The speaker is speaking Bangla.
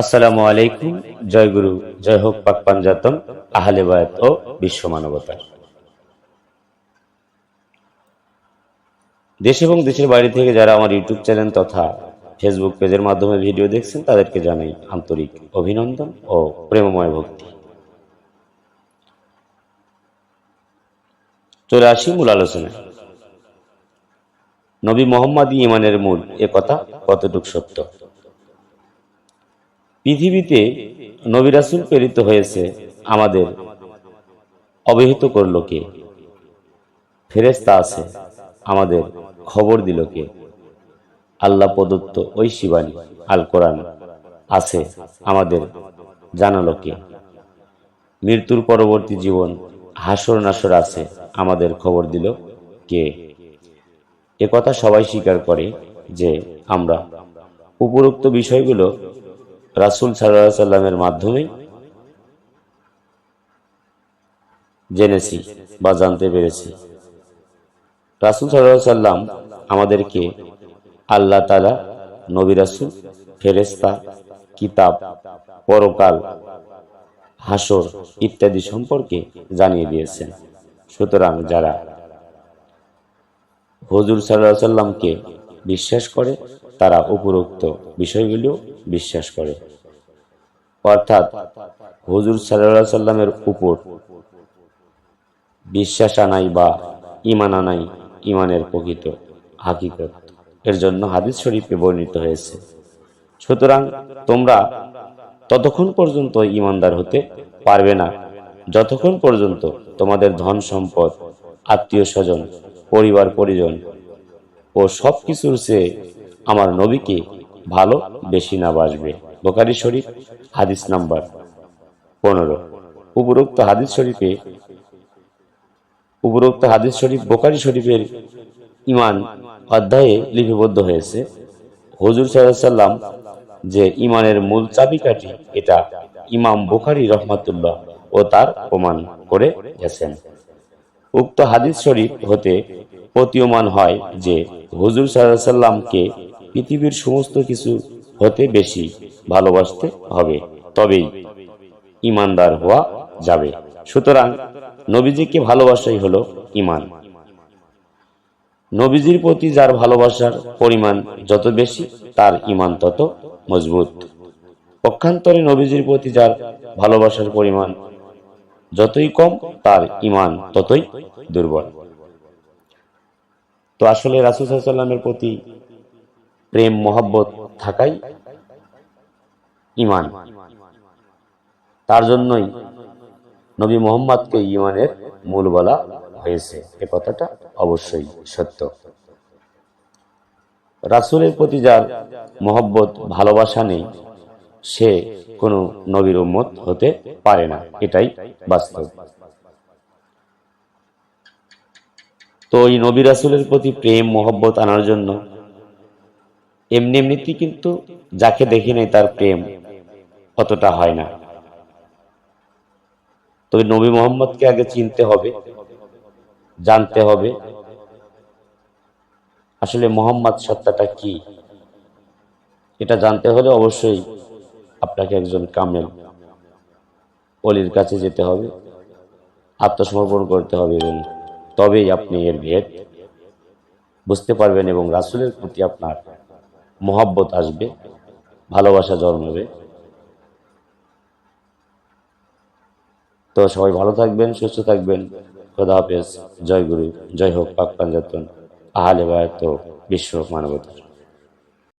আসসালামু আলাইকুম। জয় গুরু, জয় হোক পাক পাঞ্জাতন, আহলে বায়াত ও বিশ্ব মানবতার। দেশ এবং দেশের বাইরে থেকে যারা আমার ইউটিউব চ্যানেল তথা ফেসবুক পেজের মাধ্যমে ভিডিও দেখছেন তাদেরকে জানাই আন্তরিক অভিনন্দন ও প্রেমময় ভক্তি। চলে আসি মূল আলোচনায়। নবী মোহাম্মদ ইমানের মূল, এ কথা কতটুকু সত্য? পৃথিবীতে নবী রাসূল প্রেরিত হয়েছে আমাদের অবহিত করল কে? ফেরেশতা আছে, আমাদের খবর দিল কে? আল্লাহ প্রদত্ত ওই শিবানী আল কোরআন আছে, আমাদের জানালো কে? মৃত্যুর পরবর্তী জীবন হাসর নাসর আছে, আমাদের খবর দিল কে? এ কথা সবাই স্বীকার করে যে আমরা উপরোক্ত বিষয়গুলো রাসূল সাল্লাল্লাহু আলাইহি সাল্লামের মাধ্যমে জেনেছি বা জানতে পেরেছি। রাসূল সাল্লাল্লাহু আলাইহি সাল্লাম আমাদেরকে আল্লাহ তাআলা, নবী রাসূল, ফেরেশতা, কিতাব, পরকাল, হাসর ইত্যাদি সম্পর্কে জানিয়ে দিয়েছেন। সুতরাং যারা হুজুর সাল্লাল্লাহু আলাইহি সাল্লামকে বিশ্বাস করে তারা উপরোক্ত বিষয়গুলো বিশ্বাস করে। অর্থাৎ হুজুর সাল্লাল্লাহু আলাইহি সাল্লামের উপর বিশ্বাস আনাই বা ঈমান আনাই ঈমানের প্রকৃত হাকিকত। এর জন্য হাদিস শরীফে বর্ণিত হয়েছে, সুতরাং তোমরা ততক্ষণ পর্যন্ত ঈমানদার হতে পারবে না যতক্ষণ পর্যন্ত তোমাদের ধন সম্পদ, আত্মীয় স্বজন, পরিবার পরিজন ও সবকিছুর চেয়ে আমার নবীকে ভালো বেশি না বাসবে। বুখারী শরীফ হাদিস নাম্বার 15। উপরোক্ত হাদিস শরীফ বুখারী শরীফের ঈমান অধ্যায়ে লিপিবদ্ধ হয়েছে। হুজুর সাল্লাল্লাহু আলাইহি সাল্লাম যে ঈমানের মূল চাবিকাঠি, এটা ইমাম বুখারী রাহমাতুল্লাহ ও তার প্রমাণ করে গেছেন। উক্ত হাদিস শরীফ হতে প্রতীয়মান হয় যে হুজুর সাল্লাল্লাহু আলাইহি সাল্লামকে পৃথিবীর সমস্ত কিছু হতে বেশি ভালোবাসতে হবে, তবেই ঈমানদার হওয়া যাবে। সুতরাং নবীজিকে ভালোবাসাই হলো ঈমান। নবীজির প্রতি যার ভালোবাসার পরিমাণ যত বেশি, তার ঈমান তত মজবুত। পক্ষান্তরে নবীজির প্রতি যার ভালোবাসার পরিমাণ যতই কম, তার ঈমান ততই দুর্বল। তো আসলে রাসূল সাল্লাল্লাহু আলাইহি সাল্লামের প্রতি প্রেম মহব্বত থাকাই ঈমান। তার জন্যই নবী মুহাম্মদকে ঈমানের মূল বলা হয়েছে। এ কথাটা অবশ্যই সত্য। রাসূলের প্রতি যার মহব্বত ভালোবাসা নেই, সে কোনো নবীর উম্মত হতে পারে না, এটাই বাস্তব। তো এই নবী রাসূলের প্রতি প্রেম মহব্বত আনার জন্য এমনিতেই কিন্তু যাকে দেখি নাই তার প্রেম অতটা হয় না। তবে নবী মুহাম্মদকে আগে চিনতে হবে, জানতে হবে আসলে মুহাম্মদ সত্তাটা কি। এটা জানতে হলে অবশ্যই আপনাকে একজন কামেল ওলির কাছে যেতে হবে, আত্মসমর্পণ করতে হবে, এবং তবেই আপনি এর ভেদ বুঝতে পারবেন এবং রাসূলের প্রতি আপনার মহব্বত আসবে, ভালোবাসা জন্মাবে। তো সবাই ভালো থাকবেন, সুস্থ থাকবেন। খোদা হাফেজ। জয় গুরু, জয় হোক পাক পাঞ্জাতন, আহলে বায়াত ও বিশ্ব মানবতার।